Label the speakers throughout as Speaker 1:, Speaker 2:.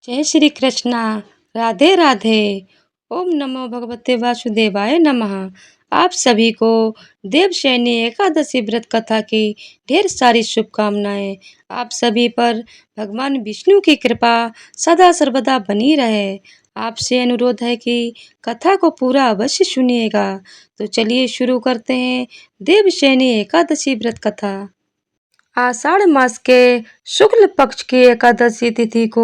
Speaker 1: जय श्री कृष्णा। राधे राधे। ओम नमो भगवते वासुदेवाय नमः। आप सभी को देवशयनी एकादशी व्रत कथा की ढेर सारी शुभकामनाएं। आप सभी पर भगवान विष्णु की कृपा सदा सर्वदा बनी रहे। आपसे अनुरोध है कि कथा को पूरा अवश्य सुनिएगा। तो चलिए शुरू करते हैं देवशयनी एकादशी व्रत कथा। आषाढ़ मास के शुक्ल पक्ष की एकादशी तिथि को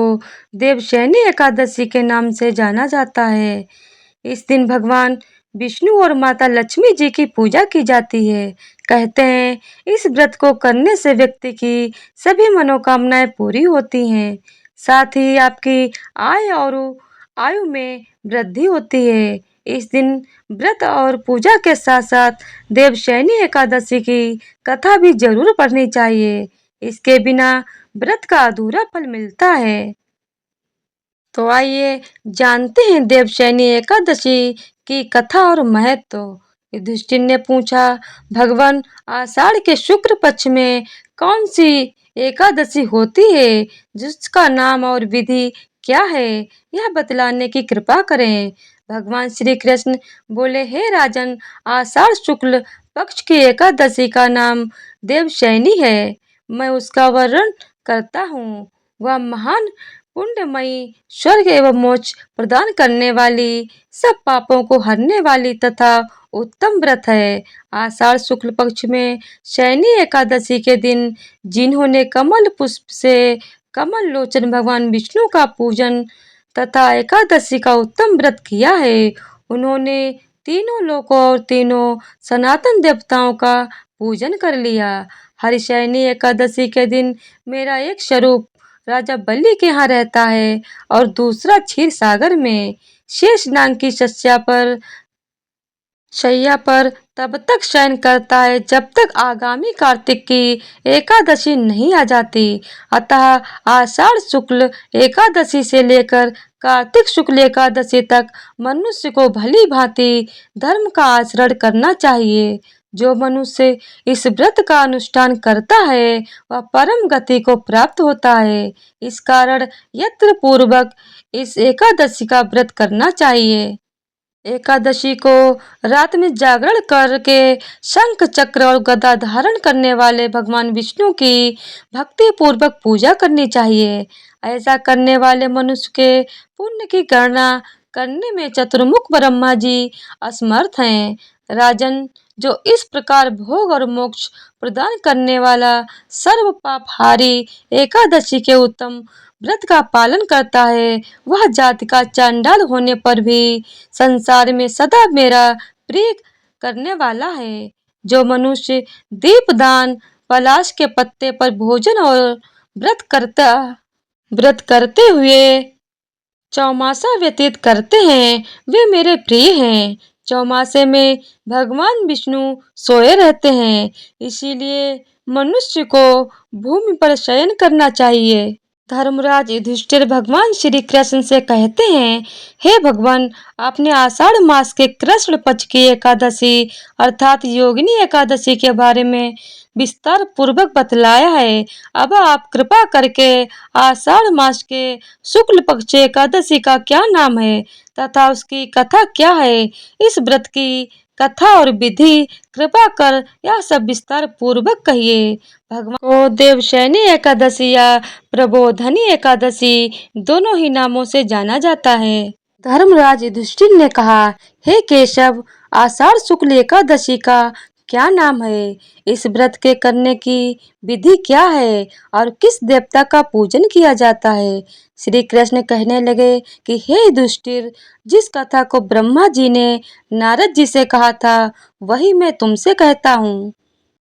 Speaker 1: देवशयनी एकादशी के नाम से जाना जाता है। इस दिन भगवान विष्णु और माता लक्ष्मी जी की पूजा की जाती है। कहते हैं इस व्रत को करने से व्यक्ति की सभी मनोकामनाएं पूरी होती हैं, साथ ही आपकी आय और आयु में वृद्धि होती है। इस दिन व्रत और पूजा के साथ साथ देवशयनी एकादशी की कथा भी जरूर पढ़नी चाहिए। इसके बिना व्रत का अधूरा फल मिलता है। तो आइए जानते हैं देवशयनी एकादशी की कथा और महत्व। युधिष्ठिर ने पूछा, भगवान आषाढ़ के शुक्ल पक्ष में कौन सी एकादशी होती है, जिसका नाम और विधि क्या है, यह बतलाने की कृपा करें। भगवान श्री कृष्ण बोले, हे राजन, आषाढ़ शुक्ल पक्ष की एकादशी का नाम देवशयनी है। मैं उसका वर्णन करता हूँ। वह महान पुण्यमयी, स्वर्ग एवं मोक्ष प्रदान करने वाली, सब पापों को हरने वाली तथा उत्तम व्रत है। आषाढ़ शुक्ल पक्ष में शयनी एकादशी के दिन जिन्होंने कमल पुष्प से कमल लोचन भगवान विष्णु का पूजन तथा एकादशी का उत्तम व्रत किया है, उन्होंने तीनों लोकों और तीनों सनातन देवताओं का पूजन कर लिया। हरिशयनी एकादशी के दिन मेरा एक स्वरूप राजा बलि के यहाँ रहता है और दूसरा क्षीर सागर में शेष नाग की शैया पर तब तक शयन करता है जब तक आगामी कार्तिक की एकादशी नहीं आ जाती। अतः आषाढ़ शुक्ल एकादशी से लेकर कार्तिक शुक्ल एकादशी तक मनुष्य को भली भांति धर्म का आचरण करना चाहिए। जो मनुष्य इस व्रत का अनुष्ठान करता है वह परम गति को प्राप्त होता है। इस कारण यत्न पूर्वक इस एकादशी का व्रत करना चाहिए। एकादशी को रात में जागरण करके शंख चक्र और गदा धारण करने वाले भगवान विष्णु की भक्ति पूर्वक पूजा करनी चाहिए। ऐसा करने वाले मनुष्य के पुण्य की गणना करने में चतुर्मुख ब्रह्मा जी असमर्थ हैं। राजन, जो इस प्रकार भोग और मोक्ष प्रदान करने वाला सर्व पापहारी एकादशी के उत्तम व्रत का पालन करता है, वह जाति का चांडाल होने पर भी संसार में सदा मेरा प्रिय करने वाला है। जो मनुष्य दीपदान, पलाश के पत्ते पर भोजन और व्रत करते हुए चौमासा व्यतीत करते हैं, वे मेरे प्रिय हैं। चौमासे में भगवान विष्णु सोए रहते हैं, इसीलिए मनुष्य को भूमि पर शयन करना चाहिए। धर्मराज युधिष्ठिर भगवान श्री कृष्ण से कहते हैं, हे भगवान, आपने आषाढ़ मास के कृष्ण पक्ष की एकादशी अर्थात योगिनी एकादशी के बारे में विस्तार पूर्वक बतलाया है। अब आप कृपा करके आषाढ़ मास के शुक्ल पक्ष एकादशी का क्या नाम है तथा उसकी कथा क्या है, इस व्रत की कथा और विधि कृपा कर यह सब विस्तार पूर्वक कहिए। भगवान को देवशयनी एकादशी या प्रबोधनी एकादशी दोनों ही नामों से जाना जाता है। धर्मराज युधिष्ठिर ने कहा, हे केशव, आषाढ़ शुक्ल एकादशी का क्या नाम है, इस व्रत के करने की विधि क्या है और किस देवता का पूजन किया जाता है। श्री कृष्ण कहने लगे कि हे युधिष्ठिर, जिस कथा को ब्रह्मा जी ने नारद जी से कहा था वही मैं तुमसे कहता हूँ।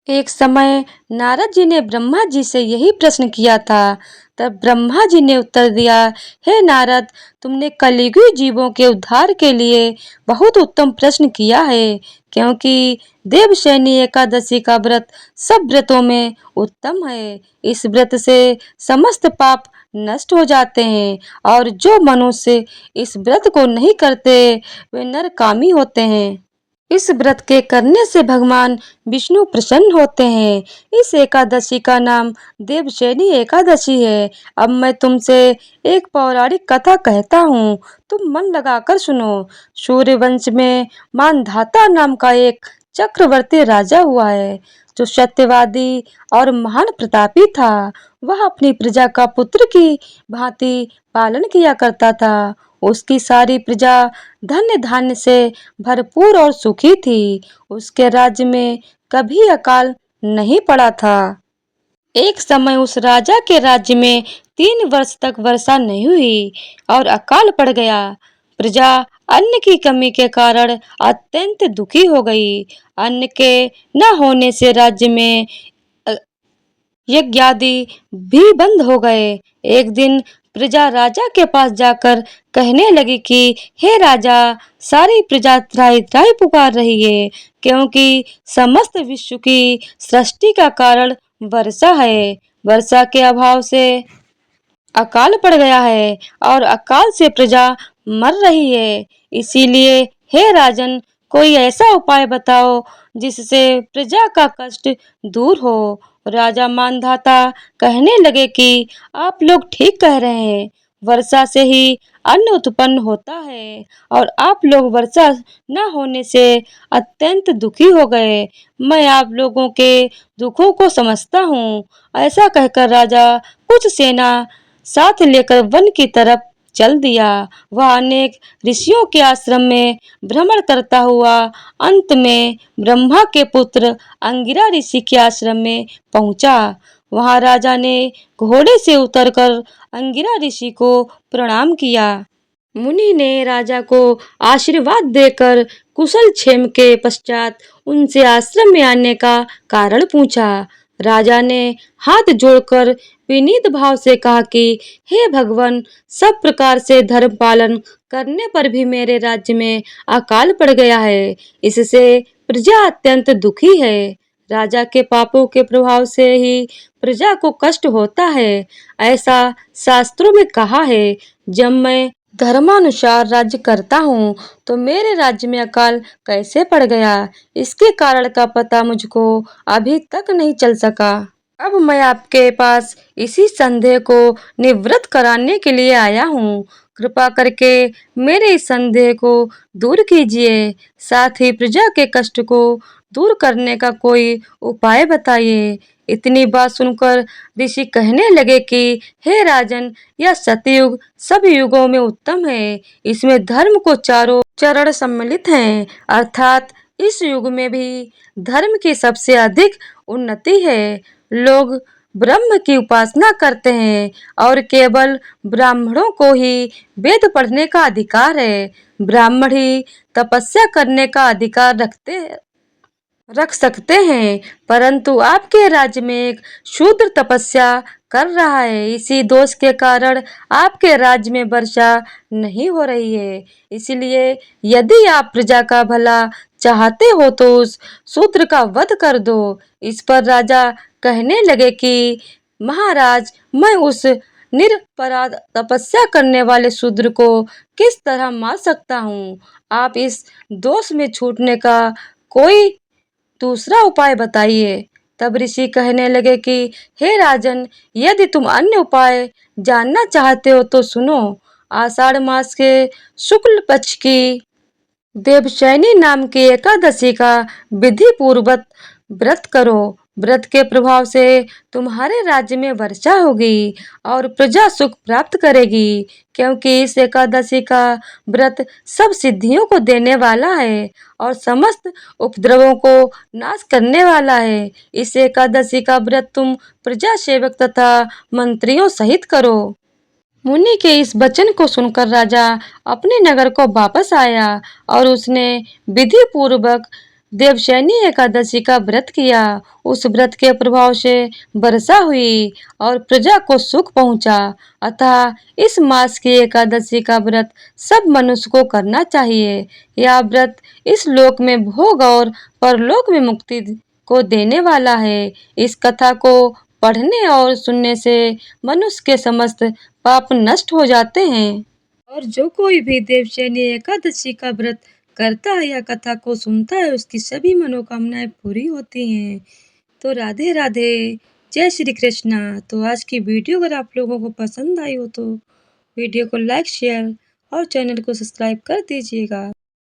Speaker 1: एक समय नारद जी ने ब्रह्मा जी से यही प्रश्न किया था। तब ब्रह्मा जी ने उत्तर दिया, हे नारद, तुमने कलियुगी जीवों के उद्धार के लिए बहुत उत्तम प्रश्न किया है, क्योंकि देवशयनी एकादशी का व्रत सब व्रतों में उत्तम है। इस व्रत से समस्त पाप नष्ट हो जाते हैं और जो मनुष्य इस व्रत को नहीं करते वे नरकामी होते हैं। इस व्रत के करने से भगवान विष्णु प्रसन्न होते हैं। इस एकादशी का नाम देवशयनी एकादशी है। अब मैं तुमसे एक पौराणिक कथा कहता हूँ, तुम मन लगाकर सुनो। सूर्यवंश में मानधाता नाम का एक चक्रवर्ती राजा हुआ है, जो सत्यवादी और महान प्रतापी था। वह अपनी प्रजा का पुत्र की भांति पालन किया करता था। उसकी सारी प्रजा धन्य धान्य से भरपूर और सुखी थी। उसके राज्य में कभी अकाल नहीं पड़ा था। एक समय उस राजा के राज्य में 3 वर्ष तक वर्षा नहीं हुई और अकाल पड़ गया। प्रजा अन्न की कमी के कारण अत्यंत दुखी हो गई। अन्न के न होने से राज्य में यज्ञ आदि भी बंद हो गए। एक दिन प्रजा राजा के पास जाकर कहने लगी कि हे राजा, सारी प्रजा त्राहि त्राहि पुकार रही है, क्योंकि समस्त विश्व की सृष्टि का कारण वर्षा है। वर्षा के अभाव से अकाल पड़ गया है और अकाल से प्रजा मर रही है। इसीलिए हे राजन, कोई ऐसा उपाय बताओ जिससे प्रजा का कष्ट दूर हो। राजा मानधाता कहने लगे कि आप लोग ठीक कह रहे हैं। वर्षा से ही अन्न उत्पन्न होता है और आप लोग वर्षा न होने से अत्यंत दुखी हो गए। मैं आप लोगों के दुखों को समझता हूँ। ऐसा कहकर राजा कुछ सेना साथ लेकर वन की तरफ चल दिया। वह अनेक ऋषियों के आश्रम में भ्रमण करता हुआ अंत में ब्रह्मा के पुत्र अंगिरा ऋषि के आश्रम में पहुंचा। वहां राजा ने घोड़े से उतरकर अंगिरा ऋषि को प्रणाम किया। मुनि ने राजा को आशीर्वाद देकर कुशल क्षेम के पश्चात उनसे आश्रम में आने का कारण पूछा। राजा ने हाथ जोड़कर विनीत भाव से कहा कि हे भगवान, सब प्रकार से धर्म पालन करने पर भी मेरे राज्य में अकाल पड़ गया है। इससे प्रजा अत्यंत दुखी है। राजा के पापों के प्रभाव से ही प्रजा को कष्ट होता है। ऐसा शास्त्रों में कहा है। जब मैं धर्मानुसार राज्य करता हूँ तो मेरे राज्य में अकाल कैसे पड़ गया, इसके कारण का पता मुझको अभी तक नहीं चल सका। अब मैं आपके पास इसी संदेह को निवृत्त कराने के लिए आया हूँ। कृपा करके मेरे इस संदेह को दूर कीजिए, साथ ही प्रजा के कष्ट को दूर करने का कोई उपाय बताइए। इतनी बात सुनकर ऋषि कहने लगे कि हे राजन, यह सतयुग सब युगों में उत्तम है। इसमें धर्म को चारों चरण सम्मिलित हैं, अर्थात इस युग में भी धर्म की सबसे अधिक उन्नति है। लोग ब्रह्म की उपासना करते हैं और केवल ब्राह्मणों को ही वेद पढ़ने का अधिकार है। ब्राह्मण ही तपस्या करने का अधिकार रख सकते हैं, परंतु आपके राज्य में एक शूद्र तपस्या कर रहा है। इसी दोष के कारण आपके राज्य में वर्षा नहीं हो रही है। इसलिए यदि आप प्रजा का भला चाहते हो तो उस शूद्र का वध कर दो। इस पर राजा कहने लगे कि महाराज, मैं उस निरपराध तपस्या करने वाले शूद्र को किस तरह मार सकता हूँ। आप इस दोष में छूटने का कोई दूसरा उपाय बताइए। तब ऋषि कहने लगे कि हे राजन, यदि तुम अन्य उपाय जानना चाहते हो तो सुनो। आषाढ़ मास के शुक्ल पक्ष की देवशयनी नाम की एकादशी का विधि पूर्वक व्रत करो। व्रत के प्रभाव से तुम्हारे राज्य में वर्षा होगी और प्रजा सुख प्राप्त करेगी, क्योंकि इस एकादशी का व्रत सब सिद्धियों को देने वाला है और समस्त उपद्रवों को नाश करने वाला है। इस एकादशी का व्रत तुम प्रजा सेवक तथा मंत्रियों सहित करो। मुनि के इस वचन को सुनकर राजा अपने नगर को वापस आया और उसने विधि पूर्वक देवशयनी एकादशी का व्रत किया। उस व्रत के प्रभाव से वर्षा हुई और प्रजा को सुख पहुंचा। अतः इस मास की एकादशी का व्रत सब मनुष्य को करना चाहिए। यह व्रत इस लोक में भोग और परलोक में मुक्ति को देने वाला है। इस कथा को पढ़ने और सुनने से मनुष्य के समस्त पाप नष्ट हो जाते हैं। और जो कोई भी देवशयनी एकादशी का व्रत करता है या कथा को सुनता है उसकी सभी मनोकामनाएँ पूरी होती हैं। तो राधे राधे, जय श्री कृष्णा। तो आज की वीडियो अगर आप लोगों को पसंद आई हो तो वीडियो को लाइक, शेयर और चैनल को सब्सक्राइब कर दीजिएगा।